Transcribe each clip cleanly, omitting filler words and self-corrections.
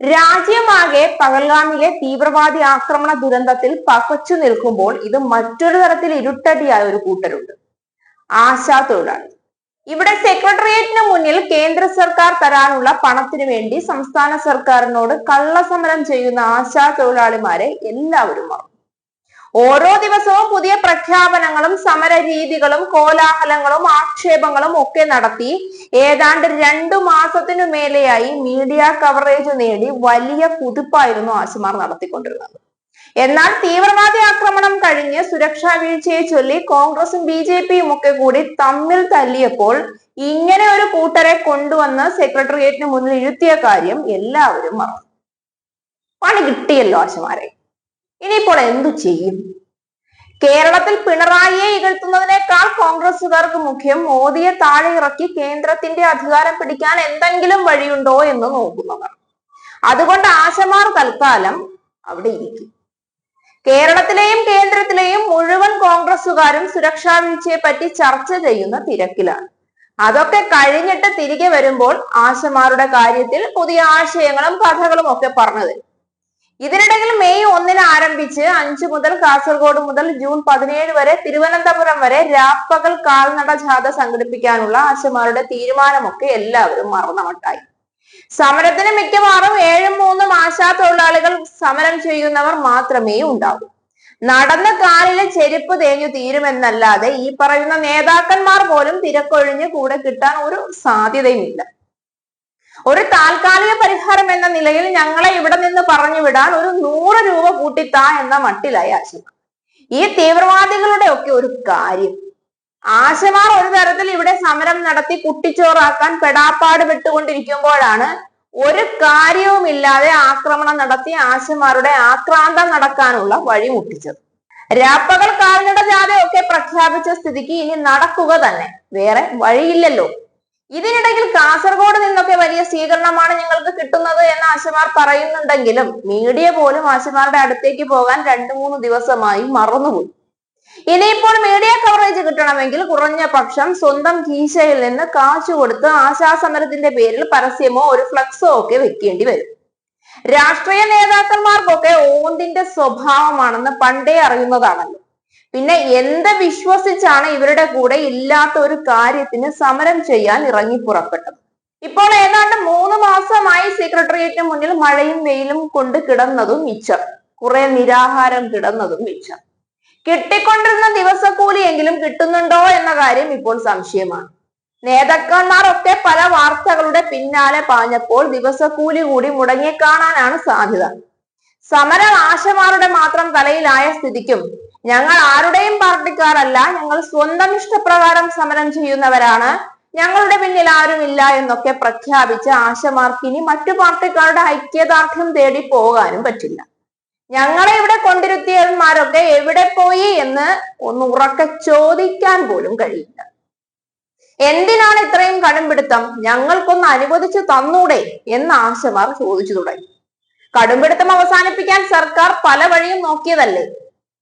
രാജ്യമാകെ പഹൽഗാമിലെ തീവ്രവാദി ആക്രമണ ദുരന്തത്തിൽ പകച്ചു നിൽക്കുമ്പോൾ ഇത് മറ്റൊരു തരത്തിൽ ഇരുട്ടടിയായ ഒരു കൂട്ടരുണ്ട്. ആശാ തൊഴിലാളി. ഇവിടെ സെക്രട്ടേറിയറ്റിന് മുന്നിൽ കേന്ദ്ര സർക്കാർ തരാനുള്ള പണത്തിനു വേണ്ടി സംസ്ഥാന സർക്കാരിനോട് കള്ളസമരം ചെയ്യുന്ന ആശാ തൊഴിലാളിമാരെ എല്ലാവരും മറന്നു. ഓരോ ദിവസവും പുതിയ പ്രഖ്യാപനങ്ങളും സമര രീതികളും കോലാഹലങ്ങളും ആക്ഷേപങ്ങളും ഒക്കെ നടത്തി ഏതാണ്ട് 2 മാസത്തിനു മേലെയായി മീഡിയ കവറേജ് നേടി വലിയ കുതിപ്പായിരുന്നു ആശമാർ നടത്തിക്കൊണ്ടിരുന്നത്. എന്നാൽ തീവ്രവാദി ആക്രമണം കഴിഞ്ഞ് സുരക്ഷാ വീഴ്ചയെ ചൊല്ലി കോൺഗ്രസും BJPയും ഒക്കെ കൂടി തമ്മിൽ തല്ലിയപ്പോൾ ഇങ്ങനെ ഒരു കൂട്ടരെ കൊണ്ടുവന്ന് സെക്രട്ടേറിയറ്റിന് മുന്നിൽ ഇരുത്തിയ കാര്യം എല്ലാവരും മറന്നു. പണി കിട്ടിയല്ലോ ആശമാരെ. ഇനിയിപ്പോൾ എന്തു ചെയ്യും? കേരളത്തിൽ പിണറായിയെ ഇകഴ്ത്തുന്നതിനേക്കാൾ കോൺഗ്രസുകാർക്ക് മുഖ്യം മോദിയെ താഴെ ഇറക്കി കേന്ദ്രത്തിന്റെ അധികാരം പിടിക്കാൻ എന്തെങ്കിലും വഴിയുണ്ടോ എന്ന് നോക്കുന്നവർ. അതുകൊണ്ട് ആശമാർ തൽക്കാലം അവിടെ ഇരിക്കും. കേരളത്തിലെയും കേന്ദ്രത്തിലെയും മുഴുവൻ കോൺഗ്രസുകാരും സുരക്ഷാ വീഴ്ചയെ പറ്റി ചർച്ച ചെയ്യുന്ന തിരക്കിലാണ്. അതൊക്കെ കഴിഞ്ഞിട്ട് തിരികെ വരുമ്പോൾ ആശമാരുടെ കാര്യത്തിൽ പുതിയ ആശയങ്ങളും കഥകളും ഒക്കെ പറഞ്ഞു തരും. ഇതിനിടയിൽ മെയ് 1 ആരംഭിച്ച് 5 മുതൽ കാസർഗോഡ് മുതൽ ജൂൺ 17 വരെ തിരുവനന്തപുരം വരെ രാപ്പകൽ കാൽനട ജാഥ സംഘടിപ്പിക്കാനുള്ള ആശമാരുടെ തീരുമാനമൊക്കെ എല്ലാവരും മറന്നമട്ടായി. സമരത്തിന് മിക്കവാറും 7-3 ആശാ തൊഴിലാളികൾ സമരം ചെയ്യുന്നവർ മാത്രമേ ഉണ്ടാവൂ. നടന്ന് കാലിലെ ചെരുപ്പ് തേഞ്ഞു തീരുമെന്നല്ലാതെ ഈ പറയുന്ന നേതാക്കന്മാർ പോലും തിരക്കൊഴിഞ്ഞ് കൂടെ കിട്ടാൻ ഒരു സാധ്യതയുമില്ല. ഒരു താൽക്കാലിക പരിഹാരം എന്ന നിലയിൽ ഞങ്ങളെ ഇവിടെ നിന്ന് പറഞ്ഞു വിടാൻ ഒരു 100 രൂപ കൂട്ടിത്താ എന്ന മട്ടിലായി ആശമാർ. ഈ തീവ്രവാദികളുടെ ഒക്കെ ഒരു കാര്യം, ആശമാർ ഒരു തരത്തിൽ ഇവിടെ സമരം നടത്തി കുട്ടിച്ചോറാക്കാൻ പെടാപ്പാട് വിട്ടുകൊണ്ടിരിക്കുമ്പോഴാണ് ഒരു കാര്യവുമില്ലാതെ ആക്രമണം നടത്തി ആശമാരുടെ ആക്രാന്തം നടക്കാനുള്ള വഴി മുട്ടിച്ചത്. രാപ്പകൽ കാൽനട ജാഥയൊക്കെ പ്രഖ്യാപിച്ച സ്ഥിതിക്ക് ഇനി നടക്കുക തന്നെ, വേറെ വഴിയില്ലല്ലോ. ഇതിനിടയിൽ കാസർഗോഡ് നിന്നൊക്കെ വലിയ സ്വീകരണമാണ് ഞങ്ങൾക്ക് കിട്ടുന്നത് എന്ന് ആശമാർ പറയുന്നുണ്ടെങ്കിലും മീഡിയ പോലും ആശമാരുടെ അടുത്തേക്ക് പോകാൻ 2-3 ദിവസമായി മറന്നുപോയി. ഇനിയിപ്പോൾ മീഡിയ കവറേജ് കിട്ടണമെങ്കിൽ കുറഞ്ഞ പക്ഷം സ്വന്തം കീശയിൽ നിന്ന് കാശ് കൊടുത്ത് ആശാസമരത്തിന്റെ പേരിൽ പരസ്യമോ ഒരു ഫ്ലക്സോ ഒക്കെ വെക്കേണ്ടി വരും. രാഷ്ട്രീയ നേതാക്കന്മാർക്കൊക്കെ ഓന്തിന്റെ സ്വഭാവമാണെന്ന് പണ്ടേ അറിയുന്നതാണല്ലോ. പിന്നെ എന്ത് വിശ്വസിച്ചാണ് ഇവരുടെ കൂടെ ഇല്ലാത്ത ഒരു കാര്യത്തിന് സമരം ചെയ്യാൻ ഇറങ്ങി പുറപ്പെട്ടത്? ഇപ്പോൾ ഏതാണ്ട് 3 മാസമായി സെക്രട്ടേറിയറ്റിന് മുന്നിൽ മഴയും വെയിലും കൊണ്ട് കിടന്നതും മിച്ചം, കുറെ നിരാഹാരം കിടന്നതും മിച്ചം. കിട്ടിക്കൊണ്ടിരുന്ന ദിവസക്കൂലിയെങ്കിലും കിട്ടുന്നുണ്ടോ എന്ന കാര്യം ഇപ്പോൾ സംശയമാണ്. നേതാക്കന്മാരൊക്കെ പല വാർത്തകളുടെ പിന്നാലെ പാഞ്ഞപ്പോൾ ദിവസക്കൂലി കൂടി മുടങ്ങിക്കാണാനാണ് സാധ്യത. സമരം ആശമാരുടെ മാത്രം തലയിലായ സ്ഥിതിക്കും ഞങ്ങൾ ആരുടെയും പാർട്ടിക്കാരല്ല, ഞങ്ങൾ സ്വന്തം ഇഷ്ടപ്രകാരം സമരം ചെയ്യുന്നവരാണ്, ഞങ്ങളുടെ പിന്നിൽ ആരുമില്ല എന്നൊക്കെ പ്രഖ്യാപിച്ച ആശമാർക്ക് ഇനി മറ്റു പാർട്ടിക്കാരുടെ ഐക്യദാർഢ്യം തേടി പോകാനും പറ്റില്ല. ഞങ്ങളെ ഇവിടെ കൊണ്ടിരുത്തിയവന്മാരൊക്കെ എവിടെ പോയി എന്ന് ഒന്ന് ഉറക്കെ ചോദിക്കാൻ പോലും കഴിയില്ല. എന്തിനാണ് ഇത്രയും കടുംപിടുത്തം? ഞങ്ങൾക്കൊന്ന് അനുവദിച്ചു തന്നൂടെ എന്ന് ആശമാർ ചോദിച്ചു തുടങ്ങി. കടുംപിടുത്തം അവസാനിപ്പിക്കാൻ സർക്കാർ പല വഴിയും നോക്കിയതല്ലേ.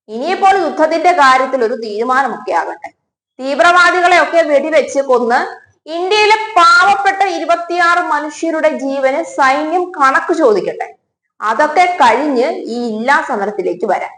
ഇനിയിപ്പോൾ യുദ്ധത്തിന്റെ കാര്യത്തിൽ ഒരു തീരുമാനമൊക്കെ ആകട്ടെ. തീവ്രവാദികളെ ഒക്കെ വെടിവെച്ച് കൊന്ന് ഇന്ത്യയിലെ പാവപ്പെട്ട 26 മനുഷ്യരുടെ ജീവന് സൈന്യം കണക്ക് ചോദിക്കട്ടെ. അതൊക്കെ കഴിഞ്ഞ് ഈ ഇല്ലാ സമരത്തിലേക്ക് വരാം.